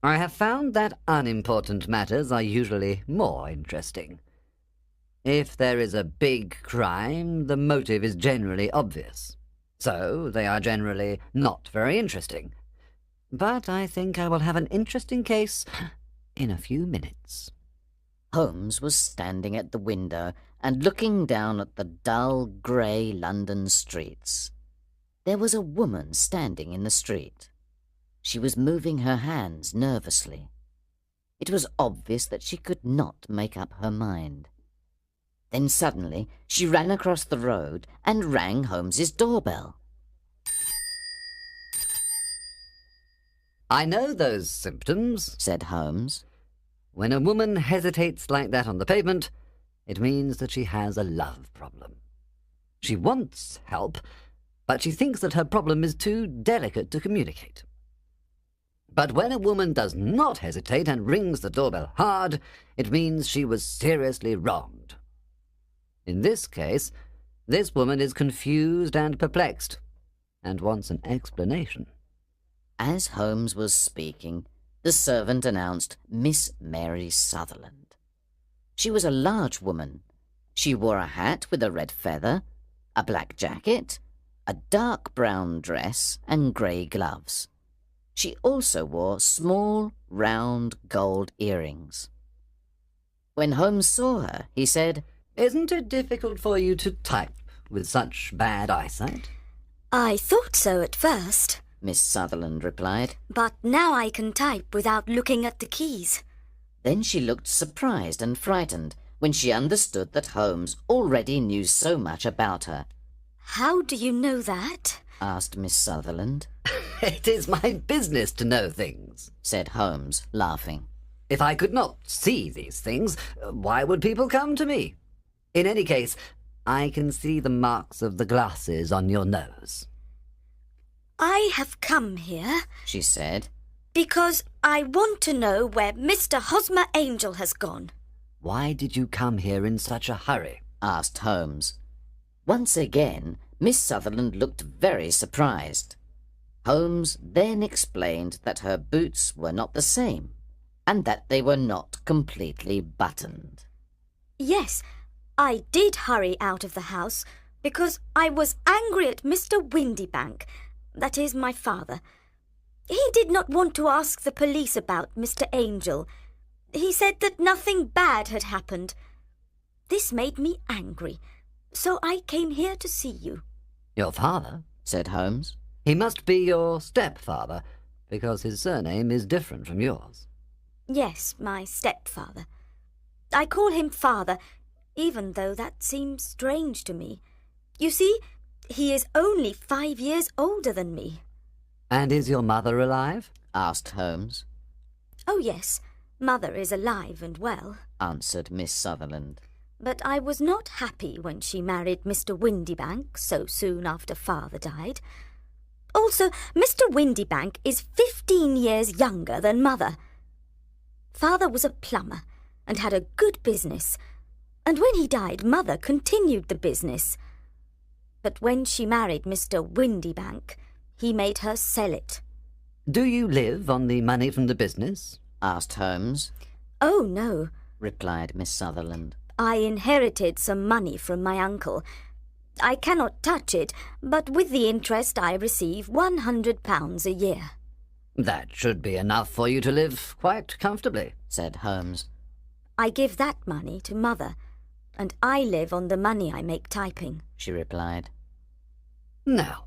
I have found that unimportant matters are usually more interesting. If there is a big crime, the motive is generally obvious, so they are generally not very interesting. But I think I will have an interesting case in a few minutes. Holmes was standing at the window and looking down at the dull, grey London streets. There was a woman standing in the street. She was moving her hands nervously. It was obvious that she could not make up her mind. Then suddenly she ran across the road and rang Holmes's doorbell. I know those symptoms, said Holmes. When a woman hesitates like that on the pavement, it means that she has a love problem. She wants help, but she thinks that her problem is too delicate to communicate. But when a woman does not hesitate and rings the doorbell hard, it means she was seriously wronged. In this case, this woman is confused and perplexed, and wants an explanation. As Holmes was speaking, the servant announced Miss Mary Sutherland. She was a large woman. She wore a hat with a red feather, a black jacket, a dark brown dress, and grey gloves. She also wore small, round gold earrings. When Holmes saw her, he said, "Isn't it difficult for you to type with such bad eyesight?" I thought so at first, Miss Sutherland replied. but now I can type without looking at the keys. Then she looked surprised and frightened when she understood that Holmes already knew so much about her. How do you know that? Asked Miss Sutherland. "It is my business to know things," said Holmes, laughing. "If I could not see these things, why would people come to me? In any case, I can see the marks of the glasses on your nose." I have come here She said. because I want to know where Mr. Hosmer Angel has gone. "Why did you come here in such a hurry?" Asked Holmes. Once again, Miss Sutherland looked very surprised. Holmes then explained that her boots were not the same, and that they were not completely buttoned. Yes, I did hurry out of the house because I was angry at Mr. Windybank, that is, my father. He did not want to ask the police about Mr. Angel. He said that nothing bad had happened. This made me angry, so I came here to see you. "Your father?" said Holmes. "He must be your stepfather, because his surname is different from yours." Yes, my stepfather. I call him father, even though that seems strange to me. You see, he is only 5 years older than me. "And is your mother alive?" Asked Holmes. Oh yes, mother is alive and well. Answered Miss Sutherland. But I was not happy when she married Mr. Windybank so soon after father died. Also, Mr. Windybank is 15 years younger than mother. Father was a plumber and had a good business, and when he died, mother continued the business. But when she married Mr. Windybank, he made her sell it. "Do you live on the money from the business?" Asked Holmes. Oh, no. Replied Miss Sutherland. I inherited some money from my uncle. I cannot touch it, but with the interest I receive £100 a year. "That should be enough for you to live quite comfortably," said Holmes. I give that money to mother, and I live on the money I make typing. She replied. "Now,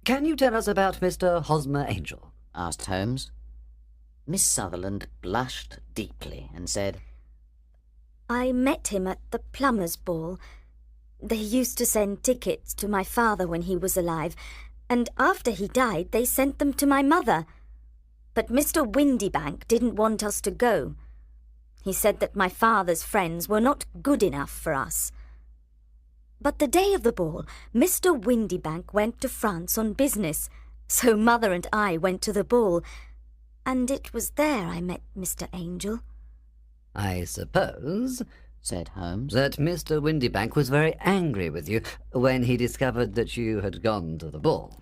can you tell us about Mr. Hosmer Angel?" Asked Holmes. Miss Sutherland blushed deeply and said, I met him at the plumber's ball. They used to send tickets to my father when he was alive, and after he died they sent them to my mother. But Mr. Windybank didn't want us to go. He said that my father's friends were not good enough for us. But the day of the ball, Mr. Windybank went to France on business, so mother and I went to the ball, and it was there I met Mr. Angel. "I suppose," said Holmes, "that Mr. Windybank was very angry with you when he discovered that you had gone to the ball."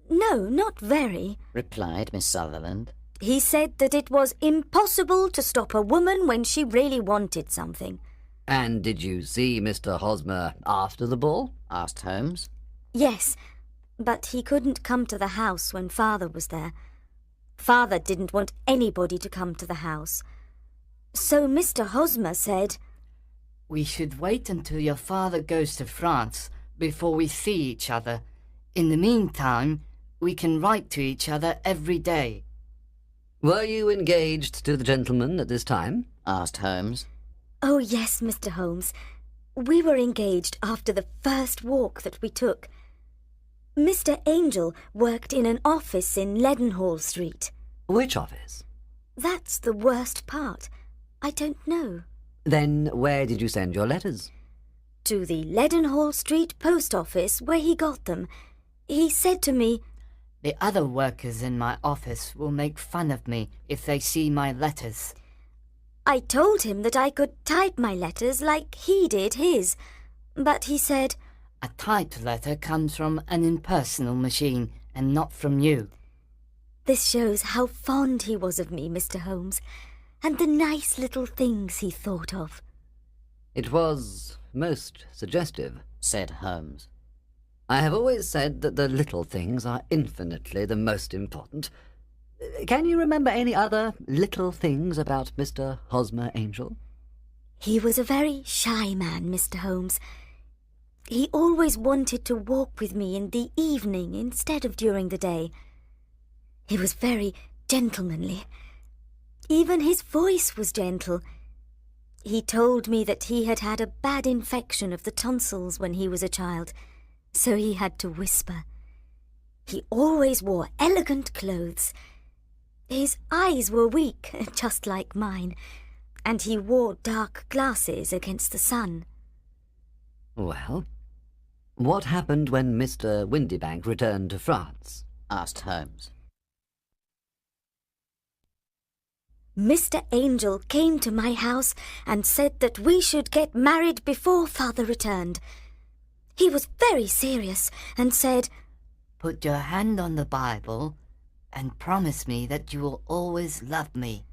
No, not very. replied Miss Sutherland. He said that it was impossible to stop a woman when she really wanted something. And did you see Mr. Hosmer after the ball? Asked Holmes. Yes, but he couldn't come to the house when Father was there. Father didn't want anybody to come to the house. So Mr. Hosmer said, "We should wait until your father goes to France before we see each other. In the meantime, we can write to each other every day." Were you engaged to the gentleman at this time? Asked Holmes. "Oh, yes, Mr. Holmes. We were engaged after the first walk that we took. Mr. Angel worked in an office in Leadenhall Street." Which office? "That's the worst part. I don't know." Then where did you send your letters? "To the Leadenhall Street post office where he got them. He said to me, "The other workers in my office will make fun of me if they see my letters." I told him that I could type my letters like he did his, but he said, "A typed letter comes from an impersonal machine and not from you." This shows how fond he was of me, Mr. Holmes, and the nice little things he thought of." It was most suggestive. Said Holmes. I have always said that the little things are infinitely the most important. Can you remember any other little things about Mr. Hosmer Angel? "He was a very shy man, Mr. Holmes. He always wanted to walk with me in the evening instead of during the day. He was very gentlemanly. Even his voice was gentle. He told me that he had had a bad infection of the tonsils when he was a child, so he had to whisper. He always wore elegant clothes. His eyes were weak, just like mine, and he wore dark glasses against the sun." Well, what happened when Mr. Windybank returned to France? Asked Holmes. "Mr. Angel came to my house and said that we should get married before Father returned. He was very serious and said, "Put your hand on the Bible and promise me that you will always love me."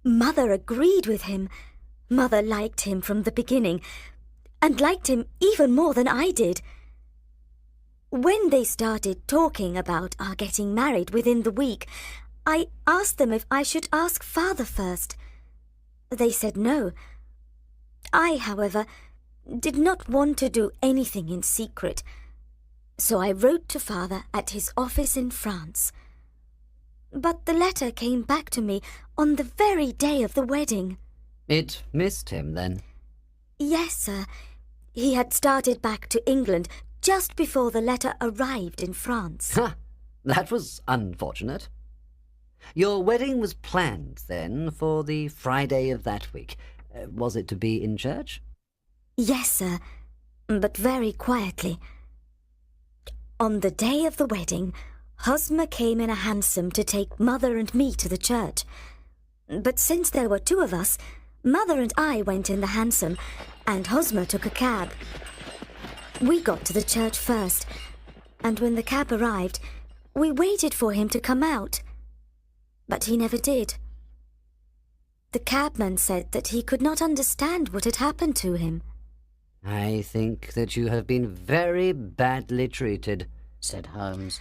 Mother agreed with him. Mother liked him from the beginning, and liked him even more than I did. When they started talking about our getting married within the week, I asked them if I should ask Father first. They said no. I, however, did not want to do anything in secret, so I wrote to Father at his office in France. But the letter came back to me on the very day of the wedding." It missed him, then? "Yes, sir. He had started back to England just before the letter arrived in France." Ha! That was unfortunate. Your wedding was planned, then, for the Friday of that week. Was it to be in church? "Yes, sir, but very quietly. On the day of the wedding, Hosmer came in a hansom to take Mother and me to the church. But since there were two of us, Mother and I went in the hansom, and Hosmer took a cab. We got to the church first, and when the cab arrived, we waited for him to come out. But he never did. The cabman said that he could not understand what had happened to him." I think that you have been very badly treated, Said Holmes.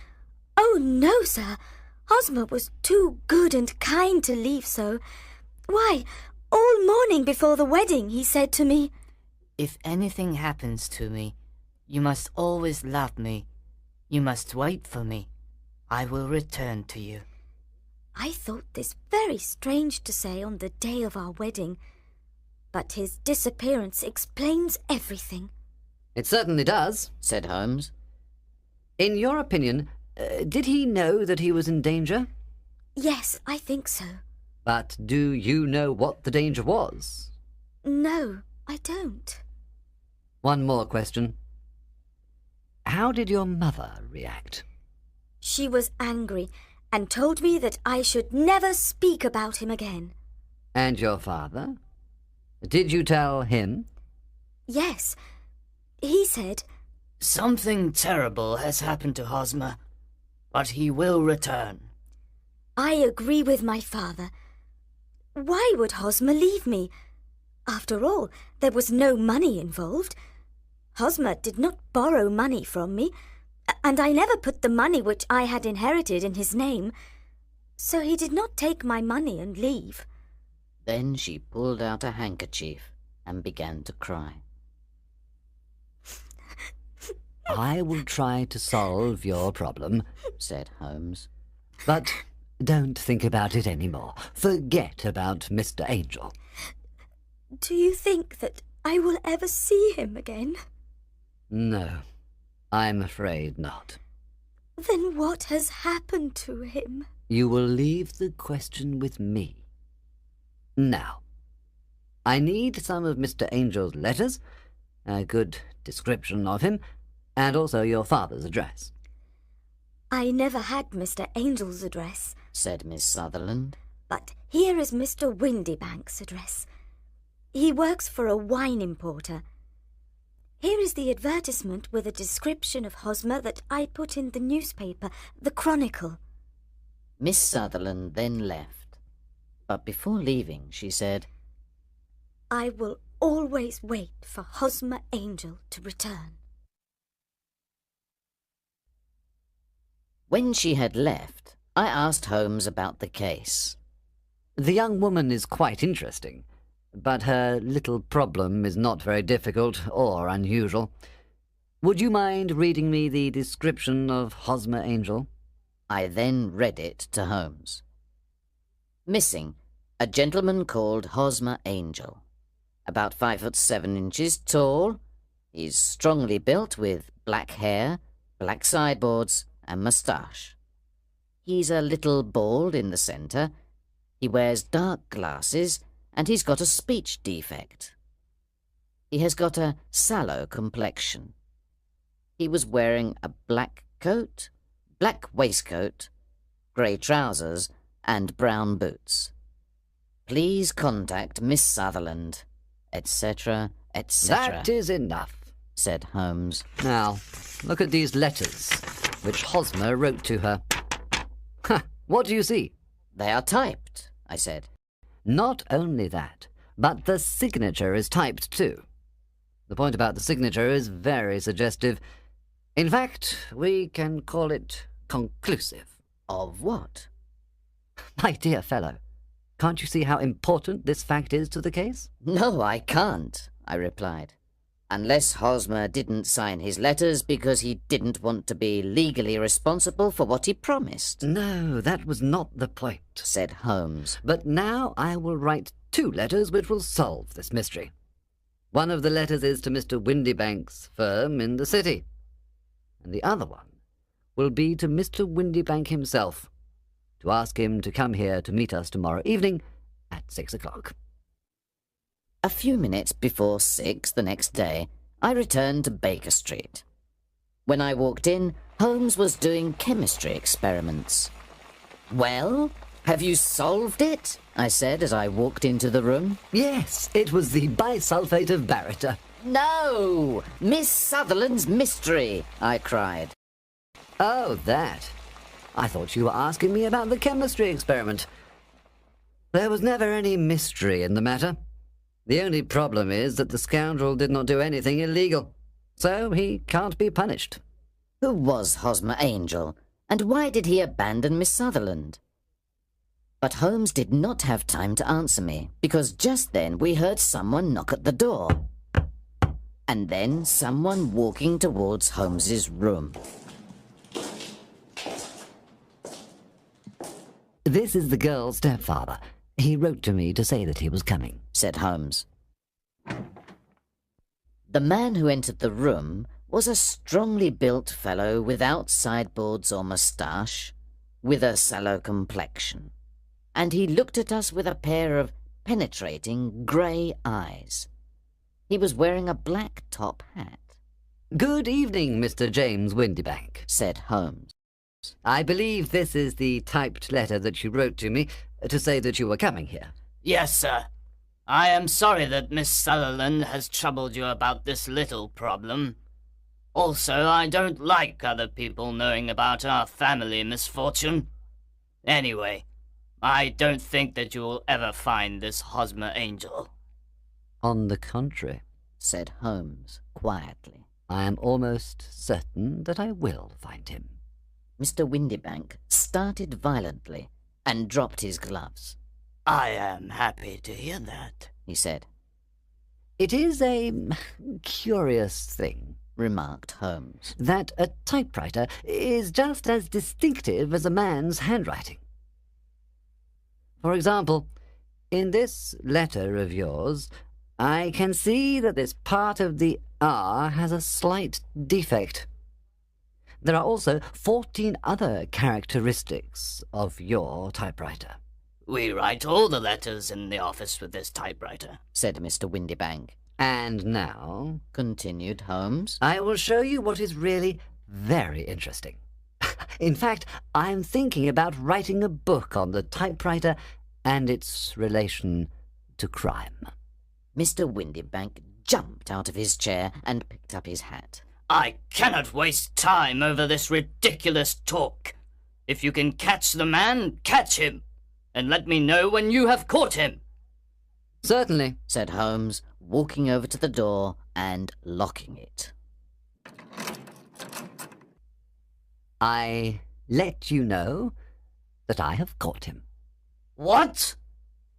"Oh, no, sir. Hosmer was too good and kind to leave so. Why, all morning before the wedding he said to me, "If anything happens to me, you must always love me. You must wait for me. I will return to you." I thought this very strange to say on the day of our wedding, but his disappearance explains everything." It certainly does. Said Holmes. In your opinion, did he know that he was in danger? "Yes, I think so." But do you know what the danger was? "No, I don't." One more question. How did your mother react? "She was angry and told me that I should never speak about him again." And your father? Did you tell him? "Yes. He said, "Something terrible has happened to Hosmer, but he will return." I agree with my father. Why would Hosmer leave me? After all, there was no money involved. Hosmer did not borrow money from me, and I never put the money which I had inherited in his name. So he did not take my money and leave. Then she pulled out a handkerchief and began to cry. I will try to solve your problem, said Holmes. but don't think about it any more. Forget about Mr. Angel. Do you think that I will ever see him again? No, I'm afraid not. Then what has happened to him? You will leave the question with me. Now, I need some of Mr. Angel's letters, a good description of him, and also your father's address. I never had Mr. Angel's address, said Miss Sutherland. but here is Mr. Windybank's address. He works for a wine importer. Here is the advertisement with a description of Hosmer that I put in the newspaper, the Chronicle. Miss Sutherland then left, but before leaving she said, I will always wait for Hosmer Angel to return. When she had left, I asked Holmes about the case. The young woman is quite interesting, but her little problem is not very difficult or unusual. Would you mind reading me the description of Hosmer Angel? I then read it to Holmes. Missing, a gentleman called Hosmer Angel. About 5'7" tall. He's strongly built with black hair, black sideboards, and moustache. He's a little bald in the centre. He wears dark glasses, and he's got a speech defect. He has got a sallow complexion. He was wearing a black coat, black waistcoat, grey trousers, and brown boots. Please contact Miss Sutherland, etc., etc. That is enough, said Holmes. Now, look at these letters, which Hosmer wrote to her. Ha! What do you see? They are typed, I said. Not only that, but the signature is typed too. The point about the signature is very suggestive. In fact, we can call it conclusive. Of what? My dear fellow, can't you see how important this fact is to the case? No, I can't, I replied. Unless Hosmer didn't sign his letters because he didn't want to be legally responsible for what he promised. No, that was not the point, said Holmes. But now I will write 2 letters which will solve this mystery. One of the letters is to Mr. Windybank's firm in the city, and the other one will be to Mr. Windybank himself, to ask him to come here to meet us tomorrow evening at 6 o'clock. A few minutes before 6 the next day, I returned to Baker Street. When I walked in, Holmes was doing chemistry experiments. Well, have you solved it? I said as I walked into the room. Yes, it was the bisulfate of baryta. No! Miss Sutherland's mystery, I cried. Oh, that. I thought you were asking me about the chemistry experiment. There was never any mystery in the matter. The only problem is that the scoundrel did not do anything illegal, so he can't be punished. Who was Hosmer Angel, and why did he abandon Miss Sutherland? But Holmes did not have time to answer me, because just then we heard someone knock at the door. And then someone walking towards Holmes's room. This is the girl's stepfather. He wrote to me to say that he was coming, said Holmes. The man who entered the room was a strongly built fellow without sideboards or moustache, with a sallow complexion, and he looked at us with a pair of penetrating grey eyes. He was wearing a black top hat. Good evening, Mr. James Windybank, said Holmes. I believe this is the typed letter that you wrote to me to say that you were coming here. Yes, sir. I am sorry that Miss Sutherland has troubled you about this little problem. Also, I don't like other people knowing about our family misfortune. Anyway, I don't think that you will ever find this Hosmer Angel. On the contrary, said Holmes quietly. I am almost certain that I will find him. Mr. Windibank started violently and dropped his gloves. I am happy to hear that, he said. It is a curious thing, remarked Holmes, that a typewriter is just as distinctive as a man's handwriting. For example, in this letter of yours, I can see that this part of the R has a slight defect. There are also 14 other characteristics of your typewriter. We write all the letters in the office with this typewriter, said Mr. Windibank. And now, continued Holmes, I will show you what is really very interesting. In fact, I am thinking about writing a book on the typewriter and its relation to crime. Mr. Windibank jumped out of his chair and picked up his hat. I cannot waste time over this ridiculous talk. If you can catch the man, catch him, and let me know when you have caught him. Certainly, said Holmes, walking over to the door and locking it. I let you know that I have caught him. What?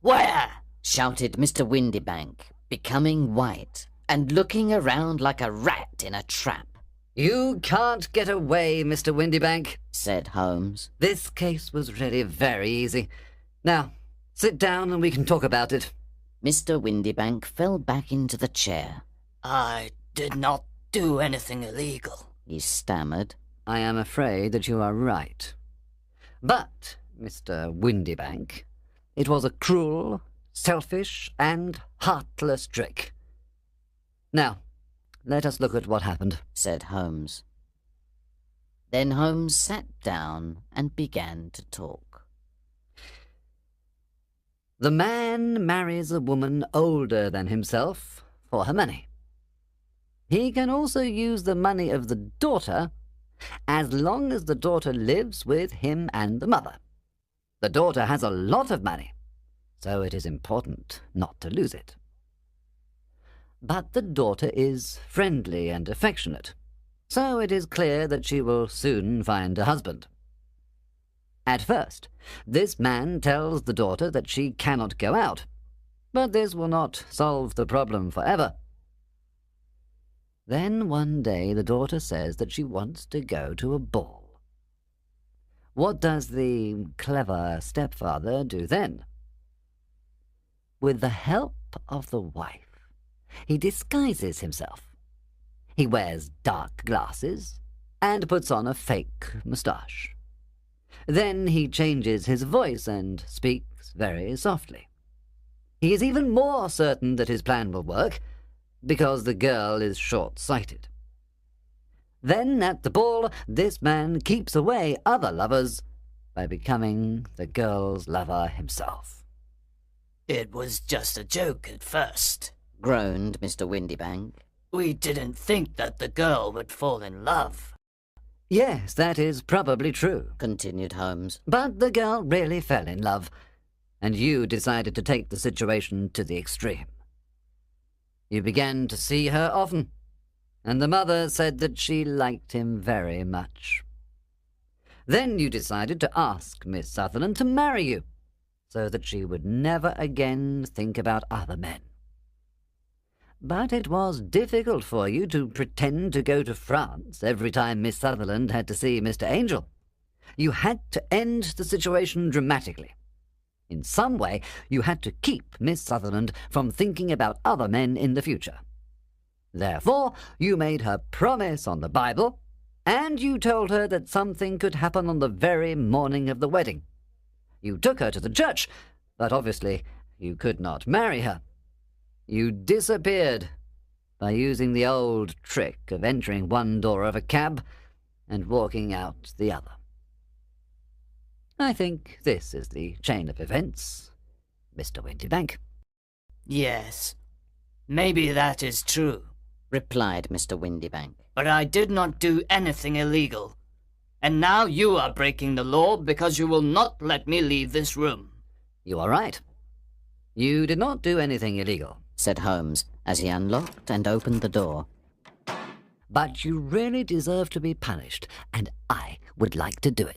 Where? Shouted Mr. Windibank, becoming white and looking around like a rat in a trap. You can't get away, Mr. Windibank, said Holmes. This case was really very easy. Now, sit down and we can talk about it. Mr. Windibank fell back into the chair. I did not do anything illegal, he stammered. I am afraid that you are right. But, Mr. Windibank, it was a cruel, selfish, and heartless trick. Now, let us look at what happened, said Holmes. Then Holmes sat down and began to talk. The man marries a woman older than himself for her money. He can also use the money of the daughter as long as the daughter lives with him and the mother. The daughter has a lot of money, so it is important not to lose it. But the daughter is friendly and affectionate, so it is clear that she will soon find a husband. At first, this man tells the daughter that she cannot go out, but this will not solve the problem forever. Then one day the daughter says that she wants to go to a ball. What does the clever stepfather do then? With the help of the wife, he disguises himself. He wears dark glasses and puts on a fake moustache. Then he changes his voice and speaks very softly. He is even more certain that his plan will work, because the girl is short-sighted. Then, at the ball, this man keeps away other lovers by becoming the girl's lover himself. It was just a joke at first, groaned Mr. Windibank. We didn't think that the girl would fall in love. Yes, that is probably true, continued Holmes. But the girl really fell in love, and you decided to take the situation to the extreme. You began to see her often, and the mother said that she liked him very much. Then you decided to ask Miss Sutherland to marry you, so that she would never again think about other men. But it was difficult for you to pretend to go to France every time Miss Sutherland had to see Mr. Angel. You had to end the situation dramatically. In some way, you had to keep Miss Sutherland from thinking about other men in the future. Therefore, you made her promise on the Bible, and you told her that something could happen on the very morning of the wedding. You took her to the church, but obviously you could not marry her. You disappeared by using the old trick of entering one door of a cab and walking out the other. I think this is the chain of events, Mr. Windibank. Yes, maybe that is true, replied Mr. Windibank. But I did not do anything illegal. And now you are breaking the law because you will not let me leave this room. You are right. You did not do anything illegal. said Holmes as he unlocked and opened the door. But you really deserve to be punished, and I would like to do it.